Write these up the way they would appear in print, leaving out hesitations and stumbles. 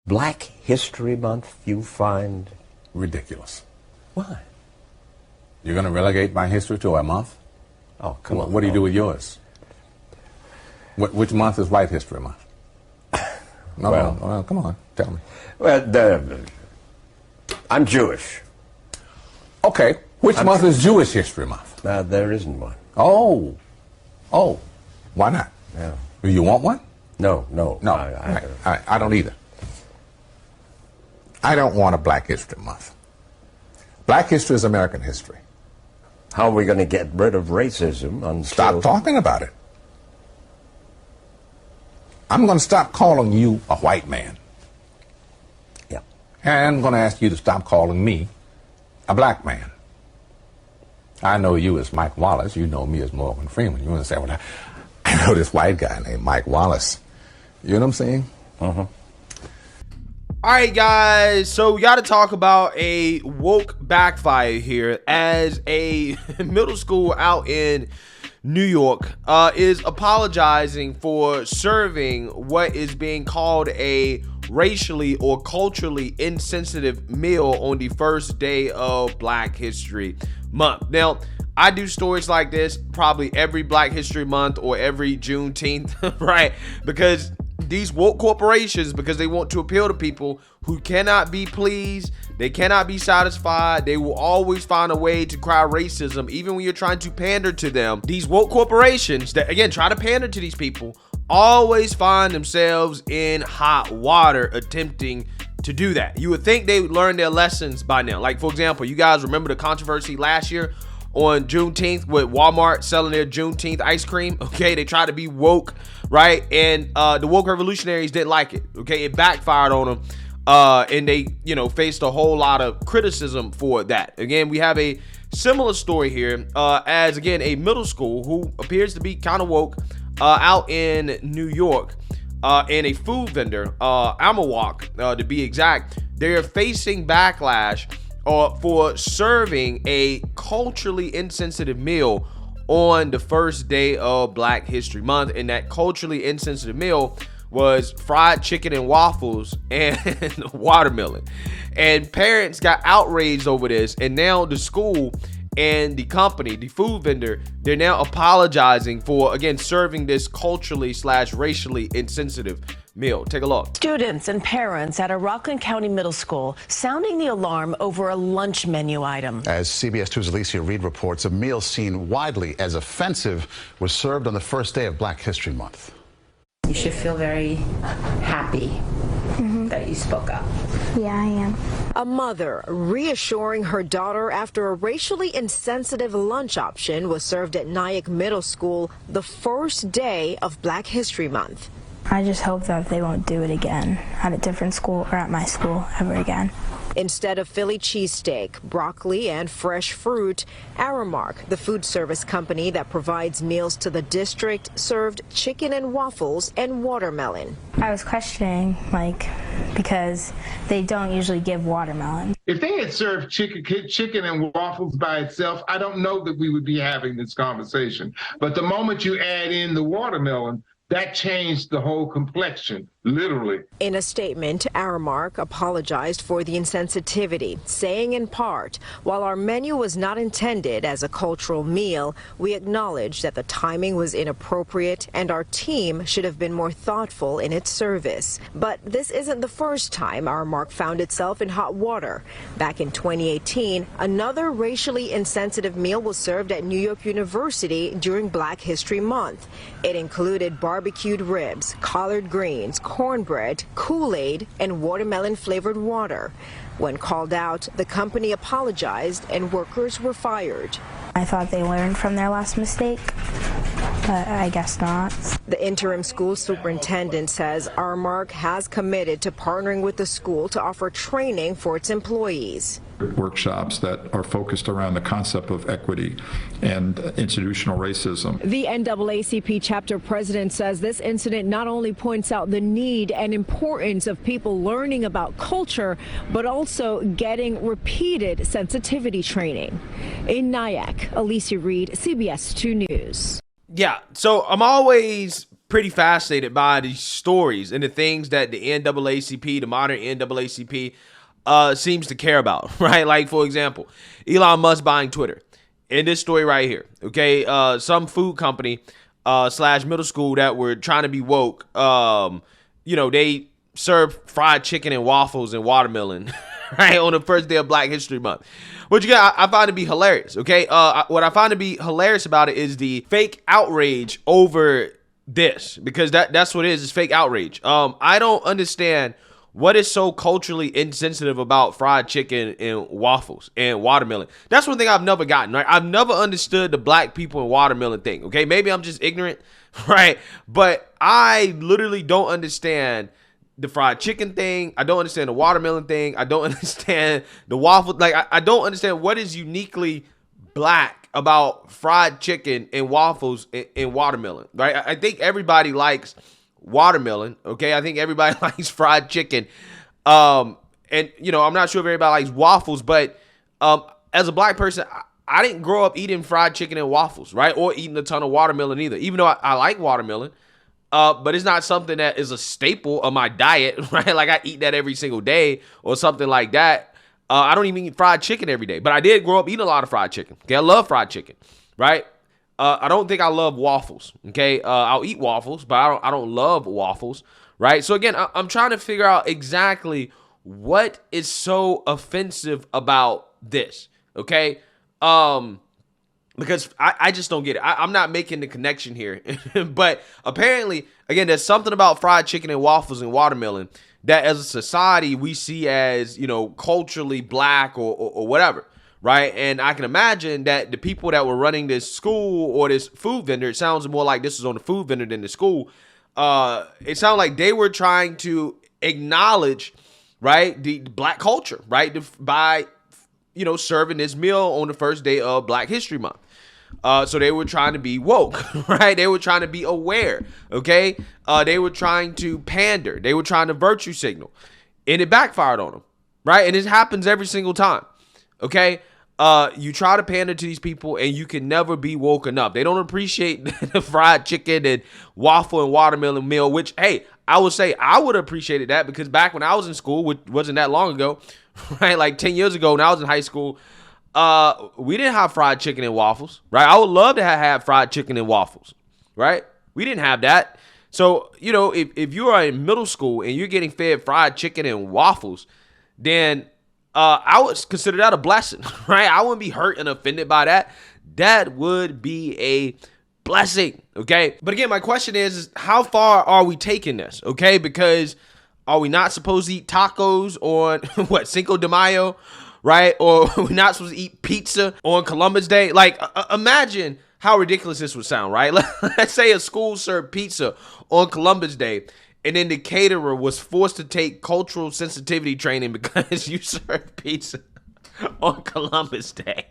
Black History Month you find ridiculous. Why? You're going to relegate my history to a month? Oh, come on. What do you do with yours? Which month is White History Month? Well, come on, tell me. Well, I'm Jewish. Okay, which month is Jewish History Month? There isn't one. Oh, why not? Yeah. Do you want one? No. I don't either. I don't want a Black History Month. Black history is American history. How are we going to get rid of racism until... Stop talking about it. I'm going to stop calling you a white man. Yeah. And I'm going to ask you to stop calling me a black man. I know you as Mike Wallace. You know me as Morgan Freeman. You want to say, well, I know this white guy named Mike Wallace. You know what I'm saying? Uh-huh. All right, guys, so we got to talk about a woke backfire here as a middle school out in New York is apologizing for serving what is being called a racially or culturally insensitive meal on the first day of Black History Month. Now, I do stories like this probably every Black History Month or every Juneteenth, right? Because these woke corporations, because they want to appeal to people who cannot be pleased, they cannot be satisfied, they will always find a way to cry racism, even when you're trying to pander to them. These woke corporations that, again, try to pander to these people, always find themselves in hot water attempting to do that. You would think they would learn their lessons by now. Like, for example, you guys remember the controversy last year on Juneteenth with Walmart selling their Juneteenth ice cream? Okay, they tried to be woke, right? And the woke revolutionaries didn't like it. Okay, it backfired on them, and they, faced a whole lot of criticism for that. Again, we have a similar story here, as again a middle school who appears to be kind of woke, out in New York, and a food vendor, Amawak, to be exact. They're facing backlash for serving a culturally insensitive meal on the first day of Black History Month. And that culturally insensitive meal was fried chicken and waffles and watermelon. And parents got outraged over this. And now the school and the company, the food vendor, they're now apologizing for, again, serving this culturally/racially insensitive meal. Take a look. Students and parents at a Rockland County Middle School sounding the alarm over a lunch menu item. As CBS 2's Alicia Reed reports, a meal seen widely as offensive was served on the first day of Black History Month. You should feel very happy that you spoke up. Yeah, I am. A mother reassuring her daughter after a racially insensitive lunch option was served at Nyack Middle School the first day of Black History Month. I just hope that they won't do it again at a different school or at my school ever again. Instead of Philly cheesesteak, broccoli, and fresh fruit, Aramark, the food service company that provides meals to the district, served chicken and waffles and watermelon. I was questioning, because they don't usually give watermelon. If they had served chicken and waffles by itself, I don't know that we would be having this conversation. But the moment you add in the watermelon, that changed the whole complexion, literally. In a statement, Aramark apologized for the insensitivity, saying in part, while our menu was not intended as a cultural meal, we acknowledge that the timing was inappropriate and our team should have been more thoughtful in its service. But this isn't the first time Aramark found itself in hot water. Back in 2018, another racially insensitive meal was served at New York University during Black History Month. It included barbecued ribs, collard greens, cornbread, Kool-Aid, and watermelon-flavored water. When called out, the company apologized and workers were fired. I thought they learned from their last mistake, but I guess not. The interim school superintendent says Aramark has committed to partnering with the school to offer training for its employees. Workshops that are focused around the concept of equity and institutional racism. The NAACP chapter president says this incident not only points out the need and importance of people learning about culture, but also getting repeated sensitivity training. In Nyack, Alicia Reed, CBS 2 News. Yeah, so I'm always pretty fascinated by these stories and the things that the NAACP, the modern NAACP, seems to care about, right? Like, for example, Elon Musk buying Twitter. In this story right here, okay, some food company slash middle school that were trying to be woke, they serve fried chicken and waffles and watermelon, right, on the first day of Black History Month. Which, again, I find to be hilarious, okay? What I find to be hilarious about it is the fake outrage over this, because that's what it is. It's fake outrage. I don't understand what is so culturally insensitive about fried chicken and waffles and watermelon. That's one thing I've never gotten, right? I've never understood the black people and watermelon thing, okay? Maybe I'm just ignorant, right? But I literally don't understand the fried chicken thing. I don't understand the watermelon thing. I don't understand the waffle. Like, I don't understand what is uniquely black about fried chicken and waffles and watermelon, right? I think everybody likes watermelon, okay? I think everybody likes fried chicken. I'm not sure if everybody likes waffles, but as a black person, I didn't grow up eating fried chicken and waffles, right? Or eating a ton of watermelon either, even though I like watermelon. But it's not something that is a staple of my diet, right? Like, I eat that every single day or something like that. I don't even eat fried chicken every day, but I did grow up eating a lot of fried chicken. Okay, I love fried chicken, right? I don't think I love waffles, okay? I'll eat waffles, but I don't love waffles, right? So again, I'm trying to figure out exactly what is so offensive about this, okay? Because I just don't get it. I'm not making the connection here. But apparently, again, there's something about fried chicken and waffles and watermelon that as a society we see as, culturally black or whatever. Right. And I can imagine that the people that were running this school or this food vendor, it sounds more like this is on the food vendor than the school. It sounded like they were trying to acknowledge, right, the black culture, right, by, serving this meal on the first day of Black History Month. So they were trying to be woke, right? They were trying to be aware, okay? They were trying to pander. They were trying to virtue signal. And it backfired on them, right? And it happens every single time, okay? You try to pander to these people and you can never be woke enough. They don't appreciate the fried chicken and waffle and watermelon meal, which, hey, I would say I would have appreciated that because back when I was in school, which wasn't that long ago, right? Like 10 years ago when I was in high school, we didn't have fried chicken and waffles, right? I would love to have had fried chicken and waffles, right? We didn't have that. So, if you are in middle school and you're getting fed fried chicken and waffles, then I would consider that a blessing, right? I wouldn't be hurt and offended by that. That would be a blessing, okay? But again, my question is how far are we taking this, okay? Because are we not supposed to eat tacos on, Cinco de Mayo, right? Or we're not supposed to eat pizza on Columbus Day? Like, imagine how ridiculous this would sound, right? Let's say a school served pizza on Columbus Day, and then the caterer was forced to take cultural sensitivity training because you served pizza on Columbus Day.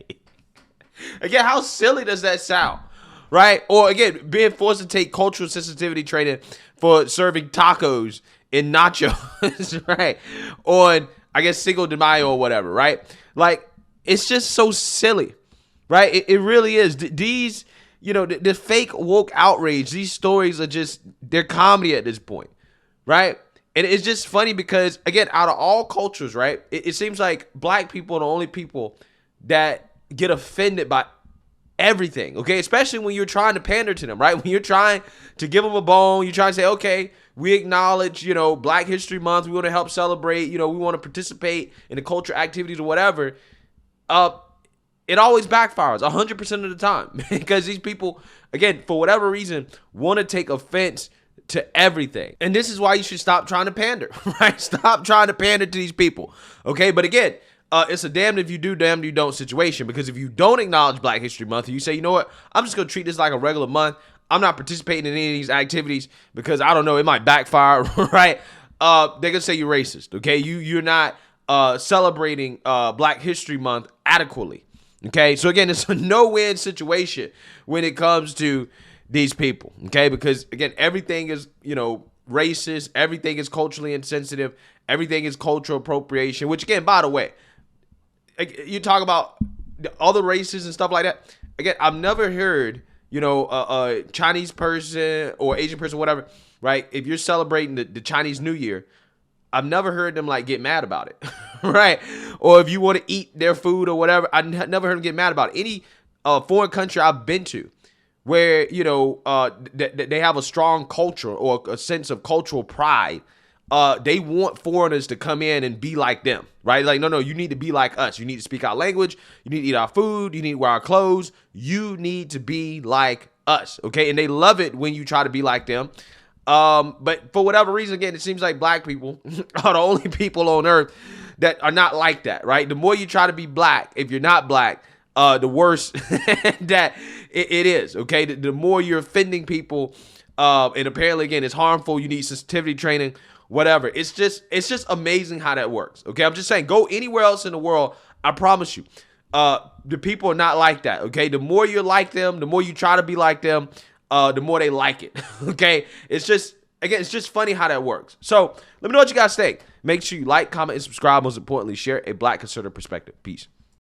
Again, how silly does that sound, right? Or again, being forced to take cultural sensitivity training for serving tacos and nachos, right? On, I guess, Cinco de Mayo or whatever, right? Like, it's just so silly, right? It really is. These, the fake woke outrage, these stories are just, they're comedy at this point. Right? And it's just funny because, again, out of all cultures, right, it seems like black people are the only people that get offended by everything, okay? Especially when you're trying to pander to them, right? When you're trying to give them a bone, you're trying to say, okay, we acknowledge, Black History Month. We want to help celebrate, we want to participate in the culture activities or whatever. It always backfires 100% of the time because these people, again, for whatever reason, want to take offense to everything. And this is why you should stop trying to pander, right? Stop trying to pander to these people, okay? But again, it's a damned if you do, damned if you don't situation, because if you don't acknowledge Black History Month and you say, you know what, I'm just going to treat this like a regular month, I'm not participating in any of these activities because I don't know, it might backfire, right? They're going to say you're racist, okay? You're not celebrating Black History Month adequately, okay? So again, it's a no-win situation when it comes to these people, okay? Because again, everything is, racist, everything is culturally insensitive, everything is cultural appropriation, which again, by the way, you talk about the other races and stuff like that. Again, I've never heard Chinese person or Asian person, whatever, right? If you're celebrating the Chinese New Year, I've never heard them like get mad about it, right? Or if you want to eat their food or whatever, I never heard them get mad about it. Any foreign country I've been to where, they have a strong culture or a sense of cultural pride, they want foreigners to come in and be like them, right? Like, no, you need to be like us. You need to speak our language. You need to eat our food. You need to wear our clothes. You need to be like us, okay? And they love it when you try to be like them. But for whatever reason, again, it seems like black people are the only people on earth that are not like that, right? The more you try to be black, if you're not black, the worse that it is, okay? The more you're offending people, and apparently, again, it's harmful. You need sensitivity training, whatever. It's just amazing how that works, okay? I'm just saying, go anywhere else in the world, I promise you, the people are not like that, okay? The more you're like them, the more you try to be like them, the more they like it, okay? It's just funny how that works. So let me know what you guys think. Make sure you like, comment, and subscribe. Most importantly, share a Black conservative perspective. Peace.